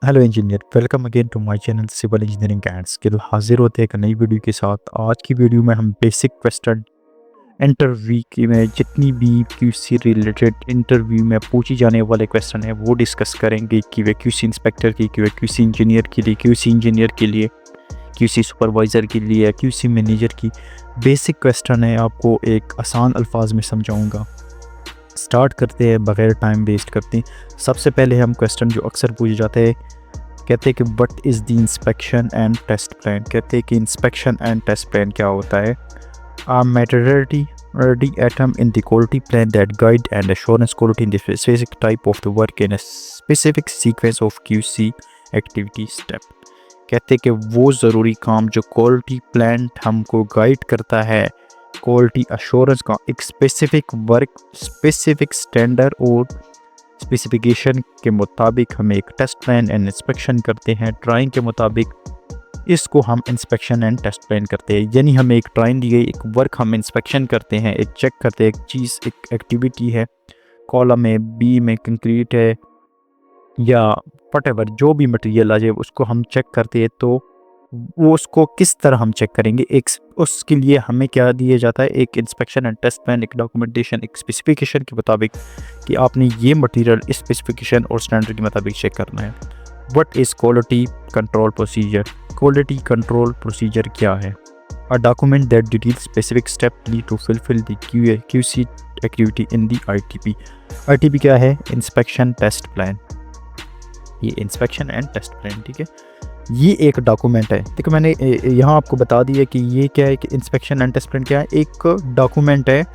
Hello engineer, welcome again to my channel civil engineering and skill. हाजिर होते हैं एक नई वीडियो के साथ। आज की वीडियो में हम बेसिक क्वेश्चन इंटरव्यू की में जितनी भी क्यूसी रिलेटेड इंटरव्यू में पूछी जाने वाले क्वेश्चन है वो डिस्कस करेंगे कि वे क्यूसी इंस्पेक्टर की, कि वे क्यूसी इंजीनियर के लिए, क्यूसी इंजीनियर के लिए, क्यूसी सुपरवाइज़र के लिए या क्यूसी मैनेजर की बेसिक क्वेश्चन है। आपको एक आसान अल्फाज में समझाऊँगा। स्टार्ट करते हैं बगैर टाइम वेस्ट करते। सबसे पहले हम क्वेश्चन जो अक्सर पूछे जाते हैं, कहते हैं कि what is the inspection and test plan. कहते हैं कि इंस्पेक्शन एंड टेस्ट प्लान क्या होता है। आ methodology atom in the quality plan that guide and assurance quality in the specific type of the work in a specific sequence of QC activity step। कहते हैं कि वो ज़रूरी काम जो क्वालिटी प्लान हमको गाइड करता है क्वालिटी अश्योरेंस का एक स्पेसिफिक वर्क, स्पेसिफिक स्टैंडर्ड और स्पेसिफिकेशन के मुताबिक हम एक टेस्ट प्लान एंड इंस्पेक्शन करते हैं। ड्राइंग के मुताबिक इसको हम इंस्पेक्शन एंड टेस्ट प्लान करते हैं। यानी हमें एक ड्राइंग दी गई, एक वर्क हम इंस्पेक्शन करते हैं, एक चेक करते हैं, एक चीज़, एक एक्टिविटी है, कॉलम है, बी में कंक्रीट है या वटेवर जो भी मटेरियल आ जाए उसको हम चेक करते हैं। तो वो उसको किस तरह हम चेक करेंगे, एक उसके लिए हमें क्या दिया जाता है, एक इंस्पेक्शन एंड टेस्ट प्लान, एक डॉक्यूमेंटेशन, एक स्पेसिफिकेशन के मुताबिक कि आपने ये मटेरियल इस स्पेसिफिकेशन और स्टैंडर्ड के मुताबिक चेक करना है। What is quality control procedure. Quality control procedure क्या है। A document that detail specific step need to fulfil the QC activity in the ITP. ITP क्या है, इंस्पेक्शन टेस्ट प्लान। ये इंस्पेक्शन एंड टेस्ट प्लान, ठीक है, ये एक document है। देखो मैंने यहाँ आपको बता दिया कि ये क्या है, कि इंस्पेक्शन एंड टेस्ट प्लान क्या है, एक डॉक्यूमेंट है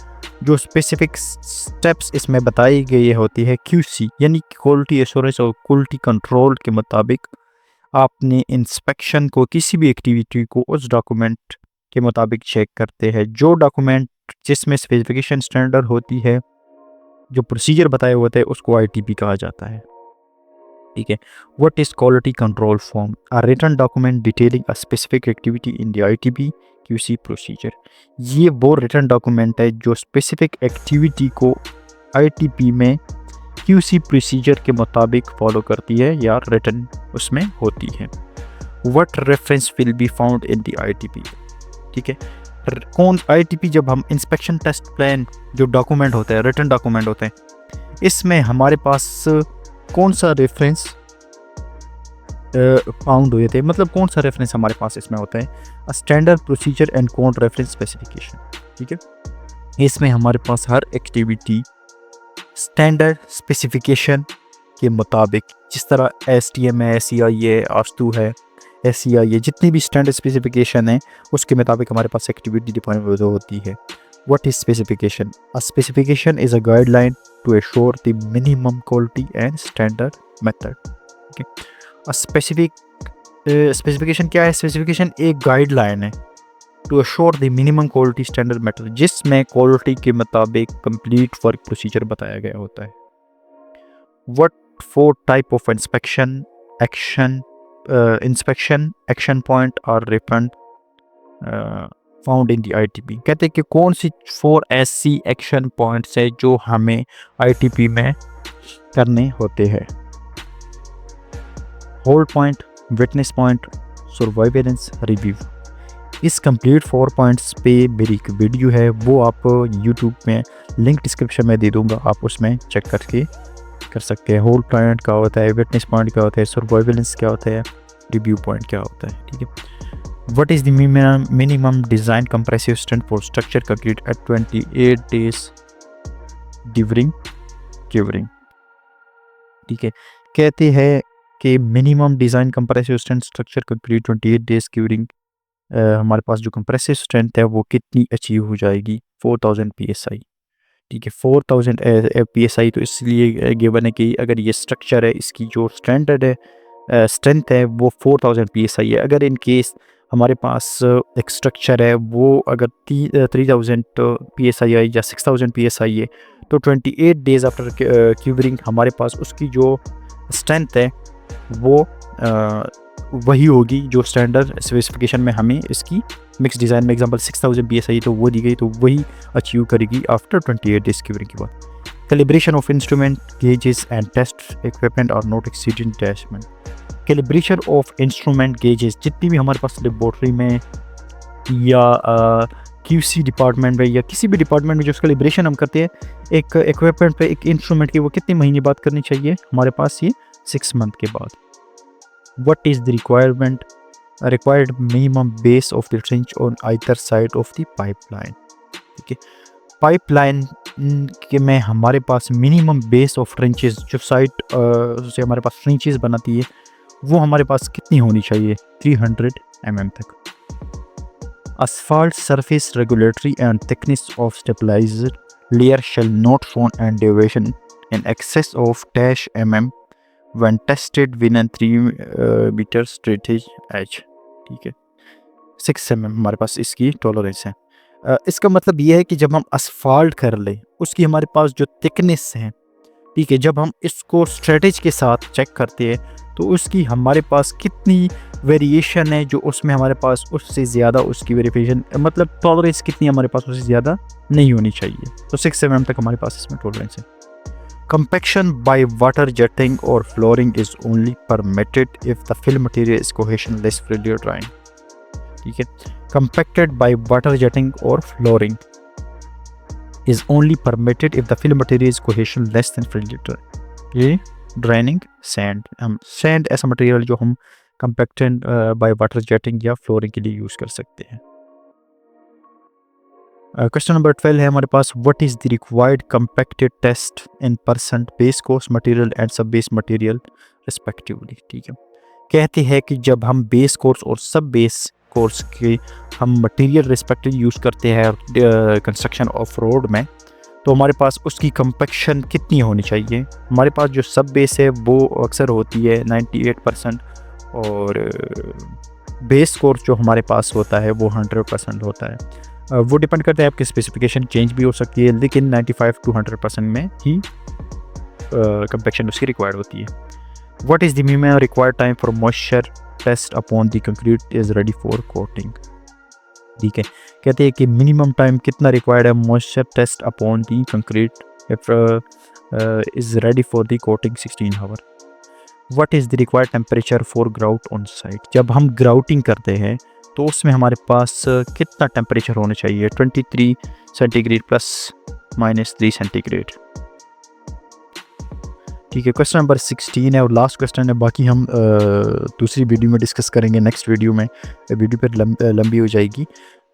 जो स्पेसिफिक स्टेप्स इसमें बताई गई होती है क्यूसी यानी क्वालिटी एश्योरेंस और क्वालिटी कंट्रोल के मुताबिक आपने इंस्पेक्शन को, किसी भी एक्टिविटी को उस डॉक्यूमेंट के मुताबिक चेक करते हैं। जो डॉक्यूमेंट जिसमें स्पेसिफिकेशन स्टैंडर्ड होती है, जो प्रोसीजर बताए होते हैं, उसको आईटीपी कहा जाता है, ठीक है। What is quality control form. A written document detailing a specific activity in the ITP QC procedure. ये वो रिटन डॉक्यूमेंट है जो स्पेसिफिक एक्टिविटी को आईटीपी में क्यूसी प्रोसीजर के मुताबिक फॉलो करती है या रिटन उसमें होती है। What reference will be found in the ITP, ठीक है। कौन आईटीपी, जब हम इंस्पेक्शन टेस्ट प्लान जो डॉक्यूमेंट होता है, रिटन डॉक्यूमेंट होते हैं, इसमें हमारे पास कौन सा रेफरेंस फाउंड हुए थे, मतलब कौन सा रेफरेंस हमारे पास इसमें होता है। Standard procedure and code reference specification, ठीक है। इसमें हमारे पास हर एक्टिविटी स्टैंडर्ड स्पेसिफिकेशन के मुताबिक, जिस तरह एसटीएम है, एसईआई है, आस्तु है, एसईआई है, जितनी भी स्टैंडर्ड स्पेसिफिकेशन है उसके मुताबिक हमारे पास एक्टिविटी डिफाइन होती है। What is specification? A specification is a guideline to assure the minimum quality and standard method. Okay. A specification क्या है? Specification एक guideline है to assure the minimum quality standard method, जिसमें quality के मुताबिक complete work procedure बताया गया होता है। What four type of inspection action point are referred found in the ITP. कहते हैं कि कौन सी 4 ऐसी एक्शन पॉइंट्स है जो हमें आईटीपी में करने होते हैं। Hold point, witness point, surveillance, review. इस कंप्लीट 4 पॉइंट्स पे मेरी एक वीडियो है, वो आप यूट्यूब में लिंक डिस्क्रिप्शन में दे दूंगा, आप उसमें चेक करके कर सकते हैं। होल्ड पॉइंट क्या होता है, विटनेस पॉइंट क्या होता है, सर्वाइवेलेंस क्या होता है, रिव्यू पॉइंट क्या होता है, ठीक है। What is the minimum design compressive strength for structure concrete at 28 days during curing, ठीक है। कहते हैं कि minimum design compressive strength structure concrete 28 days curing, हमारे पास जो कंप्रेसिव स्ट्रेंथ है वो कितनी अचीव हो जाएगी, 4000 psi, ठीक है। 4000 psi तो इसलिए गिवन है कि अगर ये स्ट्रक्चर है, इसकी जो स्टैंडर्ड है स्ट्रेंथ है वो 4000 psi है। अगर इन केस हमारे पास एक स्ट्रक्चर है वो अगर 3000 psi या 6000 psi है, तो 28 डेज आफ्टर क्यूरिंग हमारे पास उसकी जो स्ट्रेंथ है वो वही होगी जो स्टैंडर्ड स्पेसिफिकेशन में हमें इसकी मिक्स डिज़ाइन में एग्जांपल 6000 psi तो वो दी गई, तो वही अचीव करेगी आफ्टर 28 डेज क्यूरिंग के बाद। Calibration of instrument gauges and test equipment are not exceeding डैशमेंट। कैलिब्रेशन ऑफ इंस्ट्रूमेंट गेजेस, जितनी भी हमारे पास लेबॉर्ट्री में या QC डिपार्टमेंट में या किसी भी डिपार्टमेंट में जो कैलिब्रेशन हम करते हैं एक इक्विपमेंट पे, एक इंस्ट्रूमेंट की, वो कितने महीने बाद करनी चाहिए हमारे पास? ये 6 मंथ के बाद। What is the required minimum base of the trench on either side of the pipeline. ठीक है, पाइपलाइन के में हमारे पास मिनिमम बेस ऑफ ट्रेंचेस, जो साइड से हमारे पास ट्रेंचेस बनाती है, वो हमारे पास कितनी होनी चाहिए? 300 mm तक। Asphalt surface regulatory and thickness of stabilizer layer shall not shown and deviation in excess of -mm when tested within 3 meter strategy edge। ठीक है, 6 mm हमारे पास इसकी टॉलरेंस है। इसका मतलब ये है कि जब हम असफाल्ट कर लें, उसकी हमारे पास जो थिकनेस है, ठीक है, जब हम इसको स्ट्रेटेज के साथ चेक करते हैं तो उसकी हमारे पास कितनी वेरिएशन है, जो उसमें हमारे पास उससे ज़्यादा उसकी वेरिएशन, मतलब टॉलरेंस कितनी हमारे पास उससे ज़्यादा नहीं होनी चाहिए। तो 6 mm तक हमारे पास इसमें टॉलरेंस है। कंपैक्शन बाय वाटर जेटिंग और flooring is only permitted if the fill material is cohesionless freely draining. ठीक है, compacted by water jetting or flooring is only permitted if the fill material is cohesion less than 3 liter। ये ड्राइनिंग sand, हम sand ऐसा material जो हम compacted by water jetting या flooring के लिए यूज़ कर सकते हैं। क्वेश्चन नंबर 12 है हमारे पास, what is the required compacted test in percent base course material and sub base material respectively. ठीक है, कहते हैं कि जब हम बेस कोर्स और सब बेस कोर्स के हम मटेरियल रिस्पेक्टिव यूज़ करते हैं कंस्ट्रक्शन ऑफ रोड में, तो हमारे पास उसकी कंपैक्शन कितनी होनी चाहिए? हमारे पास जो सब बेस है वो अक्सर होती है 98% और बेस कोर्स जो हमारे पास होता है वो 100% होता है। वो डिपेंड करता है, आपकी स्पेसिफिकेशन चेंज भी हो सकती है, लेकिन 95 to 100% में ही कंपैक्शन उसकी रिक्वायर्ड होती है। What is the minimum required time for moisture test upon the concrete is ready for coating. ठीक है, कहते हैं कि मिनिमम टाइम कितना रिक्वायर्ड है moisture test upon the concrete if is ready for the coating 16 hour. What is the required temperature for grout on site. जब हम grouting करते हैं तो उसमें हमारे पास कितना टेम्परेचर होना चाहिए? 23 सेंटीग्रेड +- 3 सेंटीग्रेड। ठीक है, क्वेश्चन नंबर 16 है और लास्ट क्वेश्चन है, बाकी हम दूसरी वीडियो में डिस्कस करेंगे, नेक्स्ट वीडियो में, वीडियो पर लंबी हो जाएगी।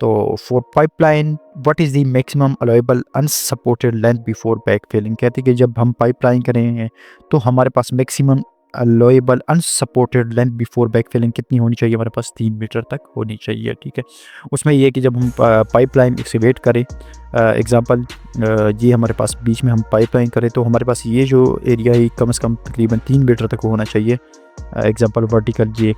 तो for pipeline what is the maximum allowable unsupported length before back filling. कहते हैं कि जब हम पाइपलाइन करेंगे तो हमारे पास maximum allowable unsupported length before back filling कितनी होनी चाहिए? हमारे पास 3 मीटर तक होनी चाहिए। ठीक है, उसमें ये है कि जब हम पाइपलाइन एक्सकेवेट करें, एग्जांपल ये हमारे पास बीच में हम पाइपलाइन करें तो हमारे पास ये जो एरिया है कम से कम तकरीबन 3 मीटर तक होना चाहिए। एग्जांपल वर्टिकल ये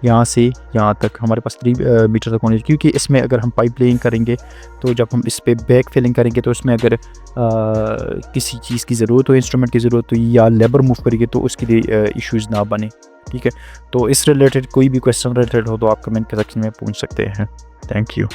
यहाँ से यहाँ तक हमारे पास 3 मीटर तक होने चाहिए, क्योंकि इसमें अगर हम पाइप लेइंग करेंगे तो जब हम इस पे बैक फिलिंग करेंगे तो उसमें अगर किसी चीज़ की ज़रूरत हो, इंस्ट्रूमेंट की ज़रूरत हो या लेबर मूव करेंगे तो उसके लिए इश्यूज़ ना बने। ठीक है, तो इस रिलेटेड कोई भी क्वेश्चन रिलेटेड हो तो आप कमेंट सेक्शन में पूछ सकते हैं। Thank you.